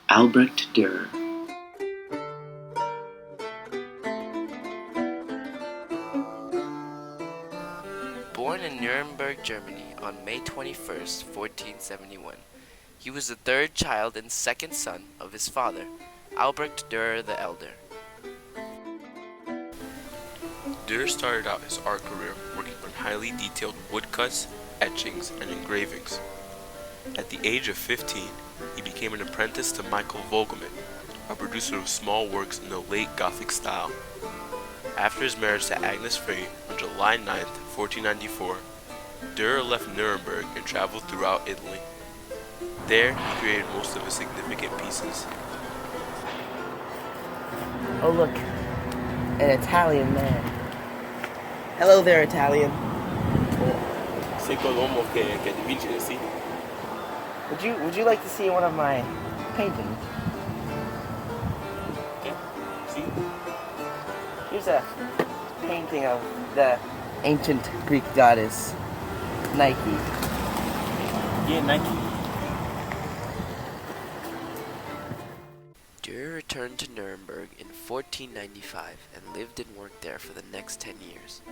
Albrecht Dürer. Born in Nuremberg, Germany on May 21st, 1471, he was the third child and second son of his father, Albrecht Dürer the Elder. Dürer started out his art career working on highly detailed woodcuts, etchings, and engravings. At the age of 15, he became an apprentice to Michael Vogelmann, a producer of small works in the late Gothic style. After his marriage to Agnes Frey on July 9, 1494, Dürer left Nuremberg and traveled throughout Italy. There, he created most of his significant pieces. Oh look, an Italian man. Hello there, Italian. Sei Colombo che dipinge, sì? Would you like to see one of my paintings? Sì. Here's a painting of the ancient Greek goddess Nike. Yeah, Nike. Dürer returned to Nuremberg in 1495 and lived and worked there for the next 10 years.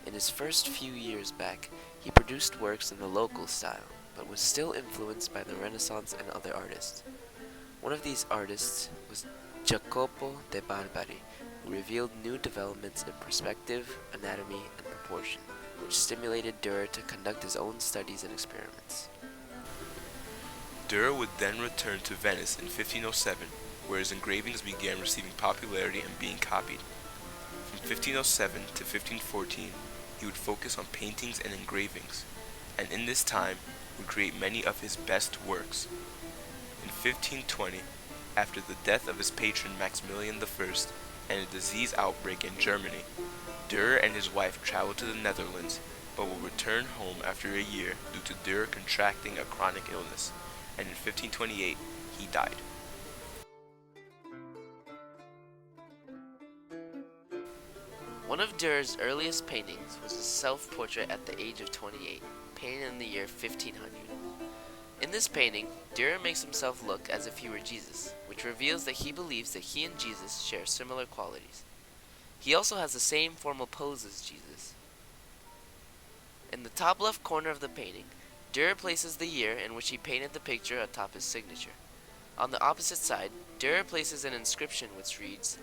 In his first few years back, he produced works in the local style, but was still influenced by the Renaissance and other artists. One of these artists was Jacopo de Barbari, who revealed new developments in perspective, anatomy, and proportion, which stimulated Dürer to conduct his own studies and experiments. Dürer would then return to Venice in 1507, where his engravings began receiving popularity and being copied. From 1507 to 1514, he would focus on paintings and engravings, and in this time would create many of his best works. In 1520, after the death of his patron Maximilian I and a disease outbreak in Germany, Dürer and his wife traveled to the Netherlands, but will return home after a year due to Dürer contracting a chronic illness, and in 1528 he died. One of Dürer's earliest paintings was a self-portrait at the age of 28, painted in the year 1500. In this painting, Dürer makes himself look as if he were Jesus, which reveals that he believes that he and Jesus share similar qualities. He also has the same formal pose as Jesus. In the top left corner of the painting, Dürer places the year in which he painted the picture atop his signature. On the opposite side, Dürer places an inscription which reads,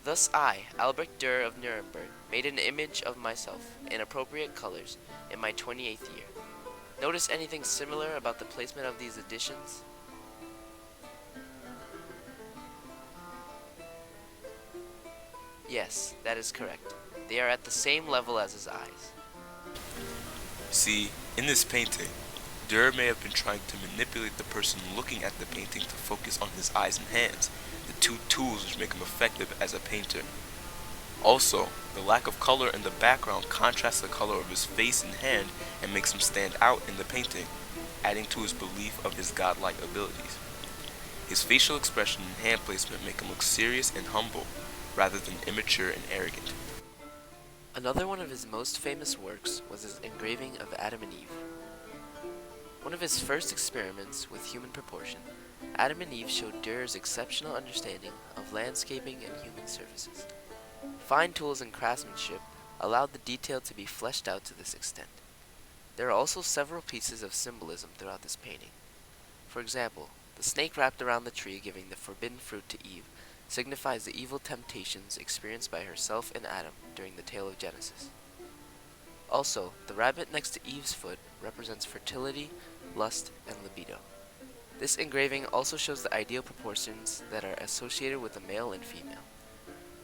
"Thus I, Albrecht Dürer of Nuremberg, made an image of myself, in appropriate colors, in my 28th year." Notice anything similar about the placement of these additions? Yes, that is correct. They are at the same level as his eyes. See, in this painting, Dürer may have been trying to manipulate the person looking at the painting to focus on his eyes and hands, the two tools which make him effective as a painter. Also, the lack of color in the background contrasts the color of his face and hand and makes him stand out in the painting, adding to his belief of his godlike abilities. His facial expression and hand placement make him look serious and humble, rather than immature and arrogant. Another one of his most famous works was his engraving of Adam and Eve. One of his first experiments with human proportion, Adam and Eve showed Dürer's exceptional understanding of landscaping and human surfaces. Fine tools and craftsmanship allowed the detail to be fleshed out to this extent. There are also several pieces of symbolism throughout this painting. For example, the snake wrapped around the tree giving the forbidden fruit to Eve signifies the evil temptations experienced by herself and Adam during the tale of Genesis. Also, the rabbit next to Eve's foot represents fertility, lust, and libido. This engraving also shows the ideal proportions that are associated with a male and female.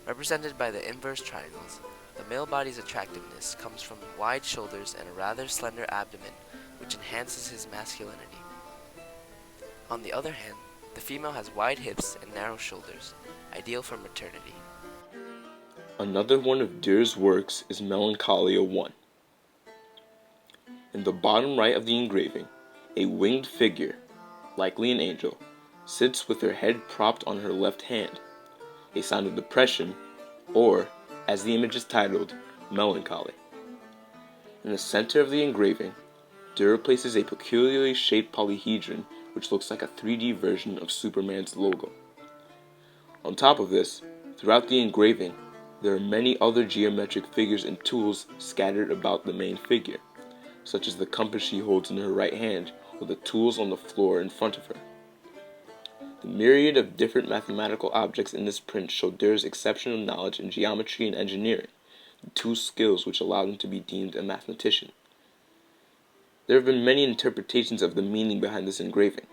Represented by the inverse triangles, the male body's attractiveness comes from wide shoulders and a rather slender abdomen, which enhances his masculinity. On the other hand, the female has wide hips and narrow shoulders, ideal for maternity. Another one of Dürer's works is Melancholia 1. In the bottom right of the engraving, a winged figure, likely an angel, sits with her head propped on her left hand, a sign of depression, or, as the image is titled, melancholy. In the center of the engraving, Dürer places a peculiarly shaped polyhedron which looks like a 3D version of Superman's logo. On top of this, throughout the engraving, there are many other geometric figures and tools scattered about the main figure, such as the compass she holds in her right hand or the tools on the floor in front of her. The myriad of different mathematical objects in this print show Dürer's exceptional knowledge in geometry and engineering, the two skills which allowed him to be deemed a mathematician. There have been many interpretations of the meaning behind this engraving.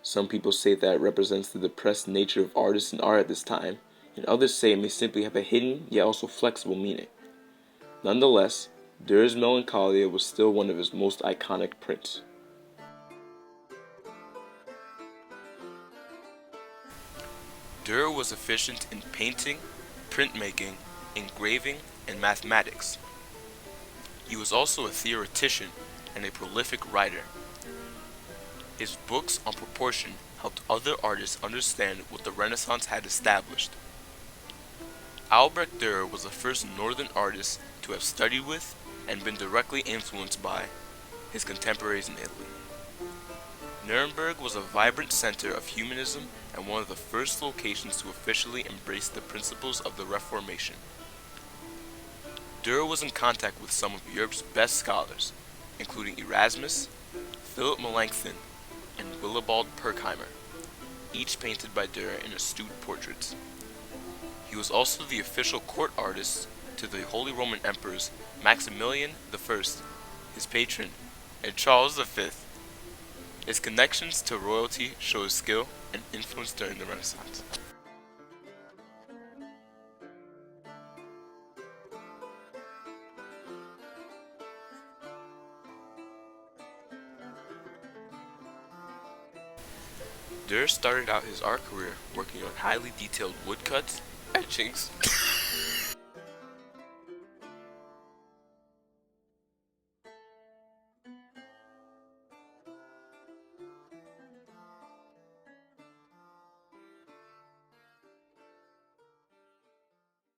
Some people say that it represents the depressed nature of artists and art at this time, and others say it may simply have a hidden yet also flexible meaning. Nonetheless, Dürer's Melancholia was still one of his most iconic prints. Dürer was efficient in painting, printmaking, engraving, and mathematics. He was also a theoretician and a prolific writer. His books on proportion helped other artists understand what the Renaissance had established. Albrecht Dürer was the first northern artist to have studied with and been directly influenced by his contemporaries in Italy. Nuremberg was a vibrant center of humanism and one of the first locations to officially embrace the principles of the Reformation. Dürer was in contact with some of Europe's best scholars, including Erasmus, Philip Melanchthon, and Willibald Pirkheimer, each painted by Dürer in astute portraits. He was also the official court artist to the Holy Roman Emperors Maximilian I, his patron, and Charles V. His connections to royalty show his skill and influence during the Renaissance. Dürer started out his art career working on highly detailed woodcuts, etchings,